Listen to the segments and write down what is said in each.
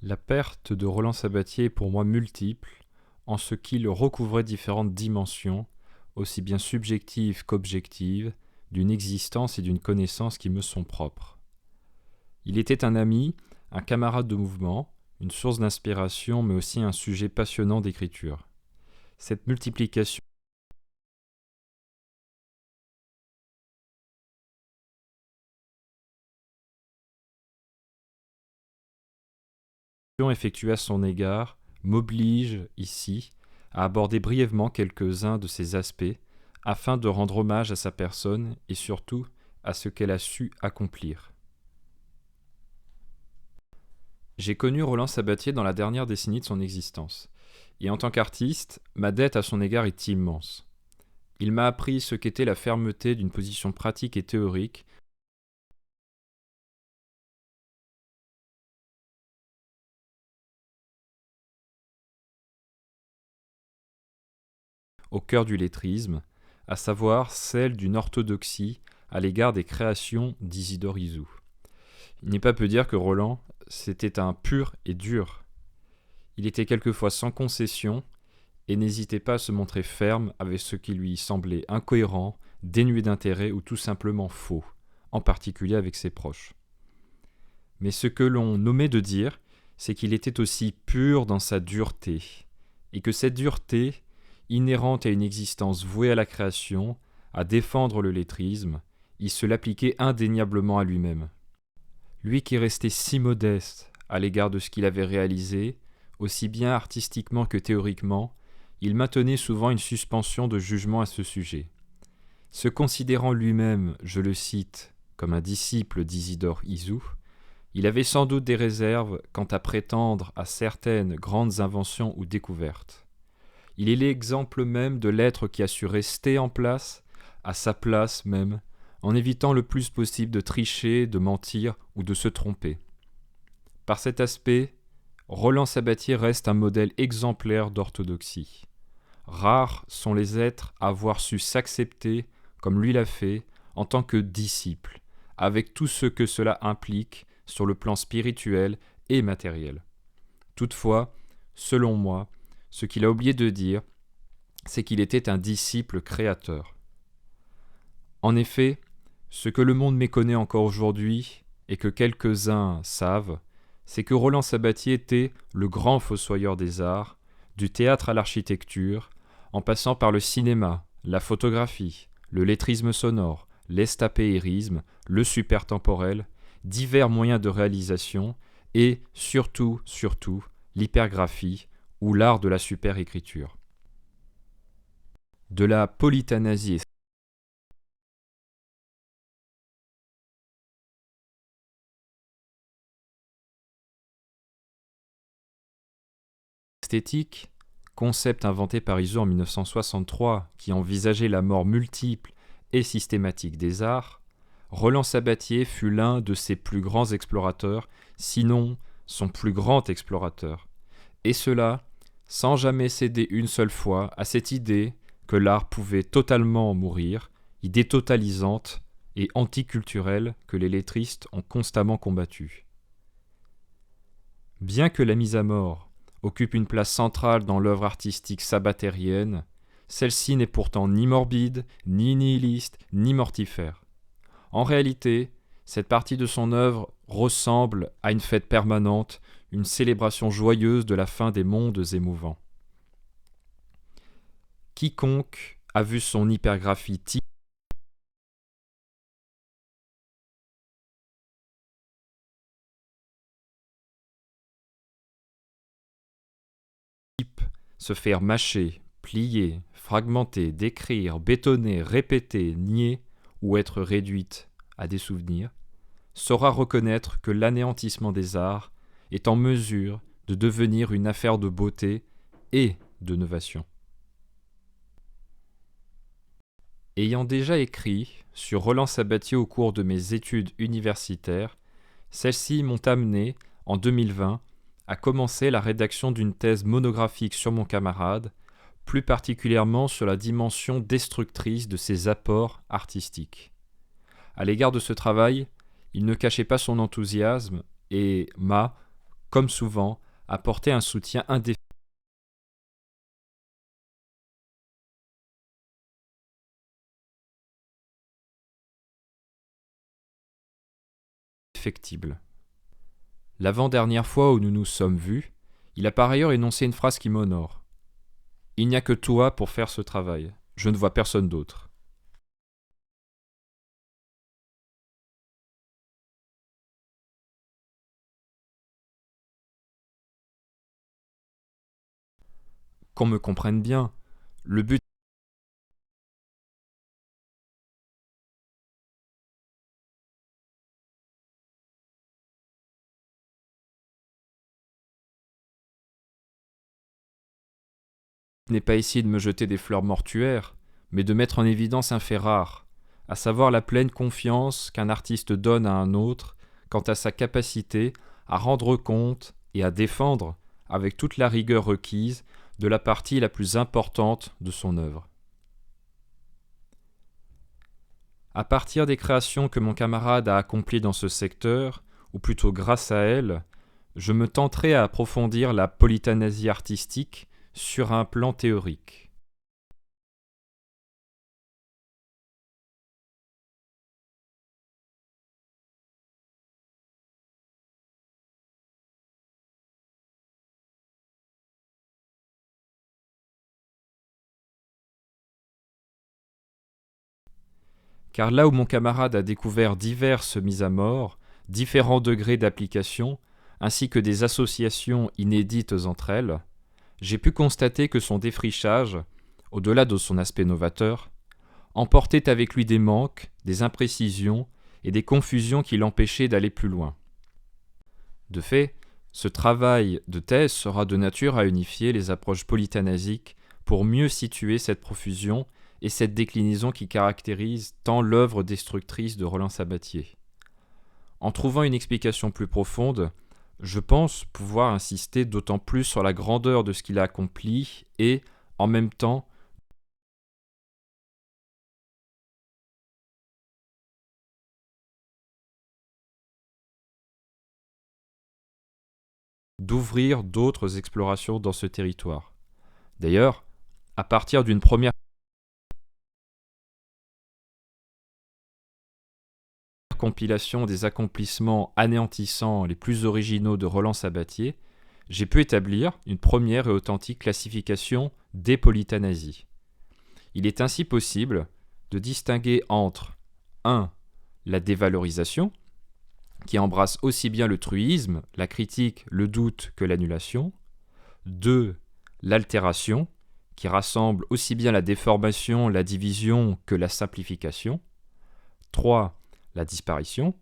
La perte de Roland Sabatier est pour moi multiple, en ce qu'il recouvrait différentes dimensions, aussi bien subjectives qu'objectives, d'une existence et d'une connaissance qui me sont propres. Il était un ami, un camarade de mouvement, une source d'inspiration, mais aussi un sujet passionnant d'écriture. Cette multiplication effectuée à son égard m'oblige, ici, à aborder brièvement quelques-uns de ces aspects, afin de rendre hommage à sa personne et surtout à ce qu'elle a su accomplir. J'ai connu Roland Sabatier dans la dernière décennie de son existence, et en tant qu'artiste, ma dette à son égard est immense. Il m'a appris ce qu'était la fermeté d'une position pratique et théorique au cœur du lettrisme, à savoir celle d'une orthodoxie à l'égard des créations d'Isidore Isou. Il n'est pas peu dire que Roland, c'était un pur et dur. Il était quelquefois sans concession et n'hésitait pas à se montrer ferme avec ce qui lui semblait incohérent, dénué d'intérêt ou tout simplement faux, en particulier avec ses proches. Mais ce que l'on nommait de dire, c'est qu'il était aussi pur dans sa dureté, et que cette dureté, inhérente à une existence vouée à la création, à défendre le lettrisme, il se l'appliquait indéniablement à lui-même. Lui qui restait si modeste à l'égard de ce qu'il avait réalisé, aussi bien artistiquement que théoriquement, il maintenait souvent une suspension de jugement à ce sujet. Se considérant lui-même, je le cite, comme un disciple d'Isidore Isou, il avait sans doute des réserves quant à prétendre à certaines grandes inventions ou découvertes. Il est l'exemple même de l'être qui a su rester en place, à sa place même, en évitant le plus possible de tricher, de mentir ou de se tromper. Par cet aspect, Roland Sabatier reste un modèle exemplaire d'orthodoxie. Rares sont les êtres à avoir su s'accepter, comme lui l'a fait, en tant que disciple, avec tout ce que cela implique sur le plan spirituel et matériel. Toutefois, selon moi, ce qu'il a oublié de dire, c'est qu'il était un disciple créateur. En effet, ce que le monde méconnaît encore aujourd'hui, et que quelques-uns savent, c'est que Roland Sabatier était le grand fossoyeur des arts, du théâtre à l'architecture, en passant par le cinéma, la photographie, le lettrisme sonore, l'estapéirisme, le supertemporel, divers moyens de réalisation et, surtout, l'hypergraphie ou l'art de la super-écriture. De la polythanasie esthétique, concept inventé par Isou en 1963 qui envisageait la mort multiple et systématique des arts, Roland Sabatier fut l'un de ses plus grands explorateurs, sinon son plus grand explorateur. Et cela sans jamais céder une seule fois à cette idée que l'art pouvait totalement mourir, idée totalisante et anticulturelle que les lettristes ont constamment combattue. Bien que la mise à mort occupe une place centrale dans l'œuvre artistique sabatérienne, celle-ci n'est pourtant ni morbide, ni nihiliste, ni mortifère. En réalité, cette partie de son œuvre ressemble à une fête permanente, une célébration joyeuse de la fin des mondes émouvants. Quiconque a vu son hypergraphie type se faire mâcher, plier, fragmenter, décrire, bétonner, répéter, nier ou être réduite à des souvenirs, saura reconnaître que l'anéantissement des arts est en mesure de devenir une affaire de beauté et de novation. Ayant déjà écrit sur Roland Sabatier au cours de mes études universitaires, celles-ci m'ont amené, en 2020, à commencer la rédaction d'une thèse monographique sur mon camarade, plus particulièrement sur la dimension destructrice de ses apports artistiques. À l'égard de ce travail, il ne cachait pas son enthousiasme et m'a, comme souvent, apporter un soutien indéfectible. L'avant-dernière fois où nous nous sommes vus, il a par ailleurs énoncé une phrase qui m'honore. « Il n'y a que toi pour faire ce travail. Je ne vois personne d'autre. » Qu'on me comprenne bien, le but n'est pas ici de me jeter des fleurs mortuaires, mais de mettre en évidence un fait rare, à savoir la pleine confiance qu'un artiste donne à un autre quant à sa capacité à rendre compte et à défendre, avec toute la rigueur requise, de la partie la plus importante de son œuvre. À partir des créations que mon camarade a accomplies dans ce secteur, ou plutôt grâce à elles, je me tenterai à approfondir la polythanasie artistique sur un plan théorique. Car là où mon camarade a découvert diverses mises à mort, différents degrés d'application, ainsi que des associations inédites entre elles, j'ai pu constater que son défrichage, au-delà de son aspect novateur, emportait avec lui des manques, des imprécisions et des confusions qui l'empêchaient d'aller plus loin. De fait, ce travail de thèse sera de nature à unifier les approches polythanasiques pour mieux situer cette profusion et cette déclinaison qui caractérise tant l'œuvre destructrice de Roland Sabatier. En trouvant une explication plus profonde, je pense pouvoir insister d'autant plus sur la grandeur de ce qu'il a accompli et, en même temps, d'ouvrir d'autres explorations dans ce territoire. D'ailleurs, à partir d'une première compilation des accomplissements anéantissants les plus originaux de Roland Sabatier, j'ai pu établir une première et authentique classification des polythanasies. Il est ainsi possible de distinguer entre 1. La dévalorisation, qui embrasse aussi bien le truisme, la critique, le doute que l'annulation. 2. L'altération, qui rassemble aussi bien la déformation, la division que la simplification. 3. La disparition,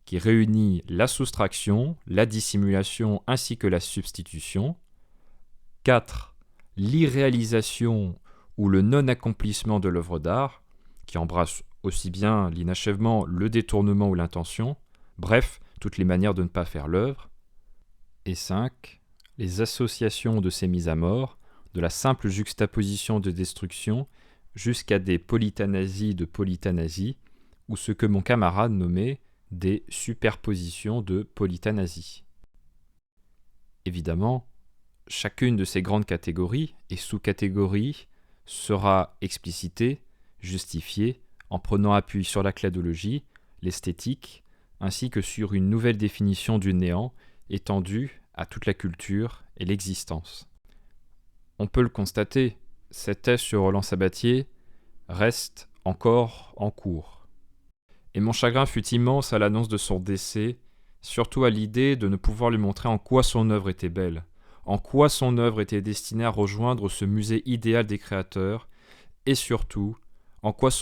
qui réunit la soustraction, la dissimulation ainsi que la substitution. 4. L'irréalisation ou le non-accomplissement de l'œuvre d'art, qui embrasse aussi bien l'inachèvement, le détournement ou l'intention, bref, toutes les manières de ne pas faire l'œuvre. Et 5. Les associations de ces mises à mort, de la simple juxtaposition de destruction jusqu'à des polythanasies de polythanasie, ou ce que mon camarade nommait des superpositions de polythanasie. Évidemment, chacune de ces grandes catégories et sous-catégories sera explicitée, justifiée, en prenant appui sur la cladologie, l'esthétique, ainsi que sur une nouvelle définition du néant étendue à toute la culture et l'existence. On peut le constater, cette thèse sur Roland Sabatier reste encore en cours. Et mon chagrin fut immense à l'annonce de son décès, surtout à l'idée de ne pouvoir lui montrer en quoi son œuvre était belle, en quoi son œuvre était destinée à rejoindre ce musée idéal des créateurs, et surtout, en quoi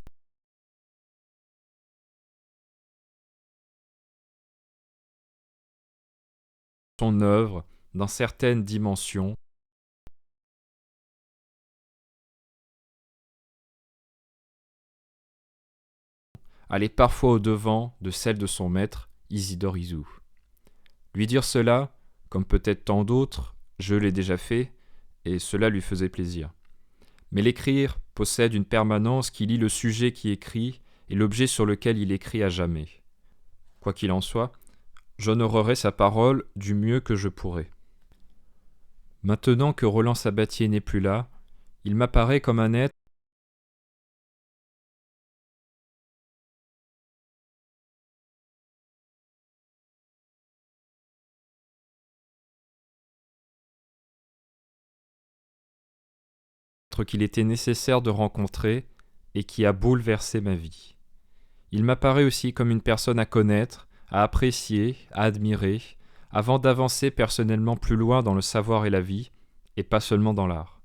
son œuvre, dans certaines dimensions, allait parfois au-devant de celle de son maître, Isidore Isou. Lui dire cela, comme peut-être tant d'autres, je l'ai déjà fait, et cela lui faisait plaisir. Mais l'écrire possède une permanence qui lie le sujet qui écrit et l'objet sur lequel il écrit à jamais. Quoi qu'il en soit, j'honorerai sa parole du mieux que je pourrai. Maintenant que Roland Sabatier n'est plus là, il m'apparaît comme un être qu'il était nécessaire de rencontrer et qui a bouleversé ma vie. Il m'apparaît aussi comme une personne à connaître, à apprécier, à admirer, avant d'avancer personnellement plus loin dans le savoir et la vie, et pas seulement dans l'art.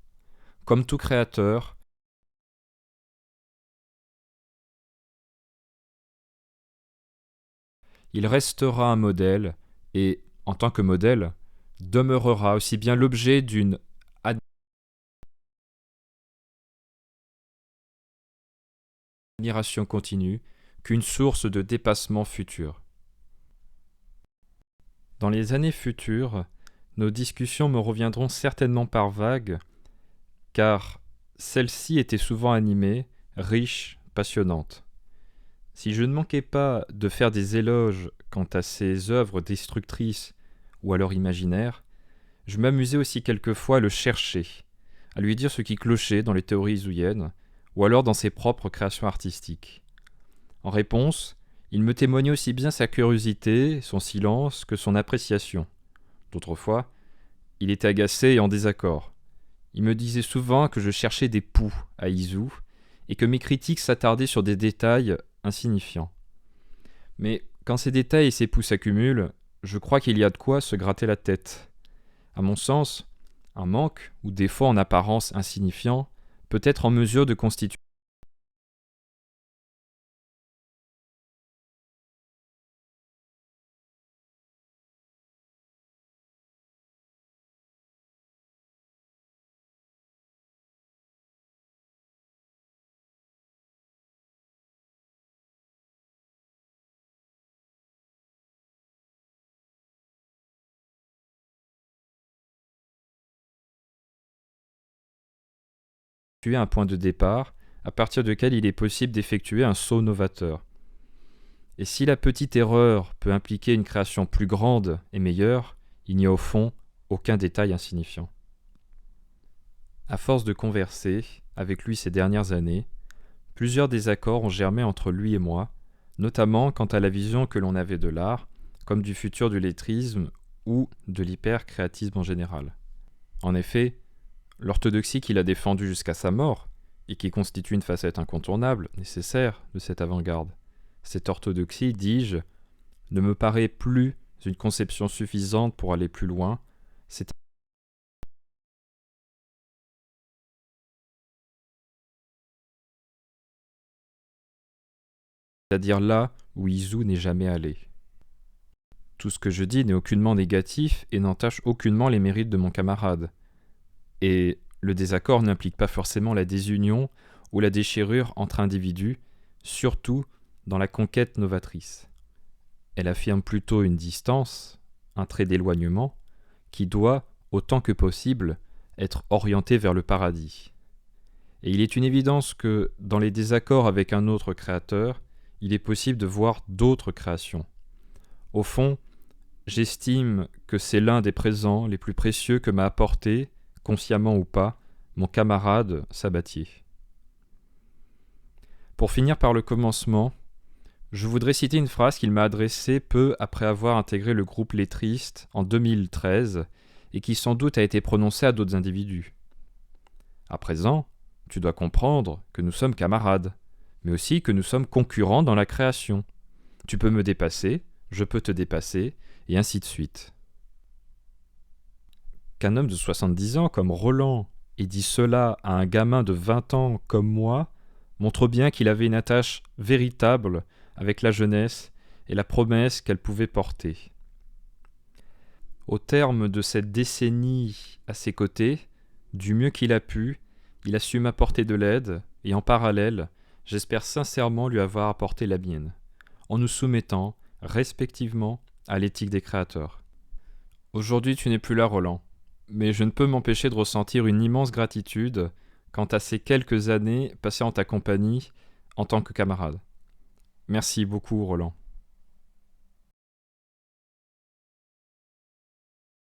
Comme tout créateur, il restera un modèle et, en tant que modèle, demeurera aussi bien l'objet d'une admiration continue qu'une source de dépassement futur. Dans les années futures, nos discussions me reviendront certainement par vagues, car celles-ci étaient souvent animées, riches, passionnantes. Si je ne manquais pas de faire des éloges quant à ces œuvres destructrices ou alors imaginaires, je m'amusais aussi quelquefois à le chercher, à lui dire ce qui clochait dans les théories isouyennes, ou alors dans ses propres créations artistiques. En réponse, il me témoignait aussi bien sa curiosité, son silence, que son appréciation. D'autres fois, il était agacé et en désaccord. Il me disait souvent que je cherchais des poux à Isou, et que mes critiques s'attardaient sur des détails insignifiants. Mais quand ces détails et ces poux s'accumulent, je crois qu'il y a de quoi se gratter la tête. À mon sens, un manque ou défaut en apparence insignifiant peut être en mesure de constituer, un point de départ à partir duquel il est possible d'effectuer un saut novateur. Et si la petite erreur peut impliquer une création plus grande et meilleure, il n'y a au fond aucun détail insignifiant. À force de converser avec lui ces dernières années, plusieurs désaccords ont germé entre lui et moi, notamment quant à la vision que l'on avait de l'art, comme du futur du lettrisme ou de l'hypercréatisme en général. En effet, l'orthodoxie qu'il a défendue jusqu'à sa mort, et qui constitue une facette incontournable, nécessaire de cette avant-garde, cette orthodoxie, dis-je, ne me paraît plus une conception suffisante pour aller plus loin, c'est-à-dire là où Isou n'est jamais allé. Tout ce que je dis n'est aucunement négatif et n'entache aucunement les mérites de mon camarade. Et le désaccord n'implique pas forcément la désunion ou la déchirure entre individus, surtout dans la conquête novatrice. Elle affirme plutôt une distance, un trait d'éloignement, qui doit, autant que possible, être orienté vers le paradis. Et il est une évidence que, dans les désaccords avec un autre créateur, il est possible de voir d'autres créations. Au fond, j'estime que c'est l'un des présents les plus précieux que m'a apporté, consciemment ou pas, mon camarade Sabatier. Pour finir par le commencement, je voudrais citer une phrase qu'il m'a adressée peu après avoir intégré le groupe Lettriste en 2013 et qui sans doute a été prononcée à d'autres individus. À présent, tu dois comprendre que nous sommes camarades, mais aussi que nous sommes concurrents dans la création. Tu peux me dépasser, je peux te dépasser, et ainsi de suite. Qu'un homme de 70 ans comme Roland ait dit cela à un gamin de 20 ans comme moi montre bien qu'il avait une attache véritable avec la jeunesse et la promesse qu'elle pouvait porter. Au terme de cette décennie à ses côtés, du mieux qu'il a pu, il a su m'apporter de l'aide, et en parallèle, j'espère sincèrement lui avoir apporté la mienne, en nous soumettant, respectivement, à l'éthique des créateurs. Aujourd'hui, tu n'es plus là, Roland, mais je ne peux m'empêcher de ressentir une immense gratitude quant à ces quelques années passées en ta compagnie en tant que camarade. Merci beaucoup, Roland.